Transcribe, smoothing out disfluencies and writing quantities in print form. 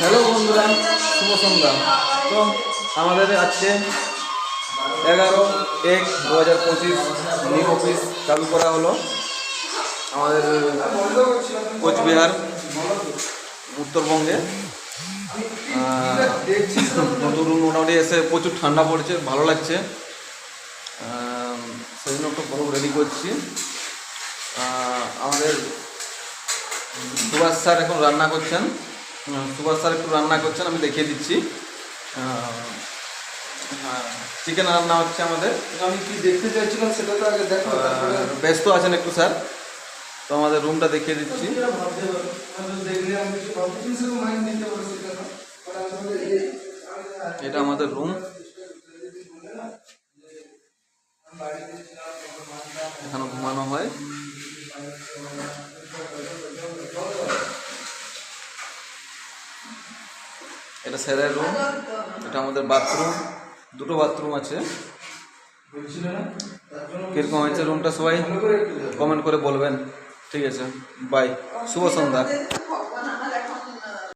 Hello বন্ধুরা, শুভ সন্ধ্যা। তো আমাদের আজকে 11/1/2025 নিউ অফিস চালু করা হলো আমাদের কোচবিহার উত্তরবঙ্গে। নতুন মোটামুটি এসে প্রচুর ঠান্ডা পড়েছে, ভালো লাগছে, সেই জন্য একটু বড় রেডি করছি। আমাদের সুভাষ স্যার এখন রান্না করছেন, একটু রান্না করছেন, আমি দেখিয়ে দিচ্ছি। চিকেন রান্না হচ্ছে আমাদের। আমি কি দেখতে চাইছিলাম সেটা তো আগে দেখো, ব্যস্ত আছেন একটু স্যার, তো আমাদের রুমটা দেখিয়ে দিচ্ছি। এটা আমাদের রুম, এখানে ঘুমানো হয়। এটা স্যারের রুম, এটা আমাদের বাথরুম, দুটো বাথরুম আছে। কিরকম হয়েছে রুমটা সবাই কমেন্ট করে বলবেন। ঠিক আছে, বাই, শুভ সন্ধ্যা।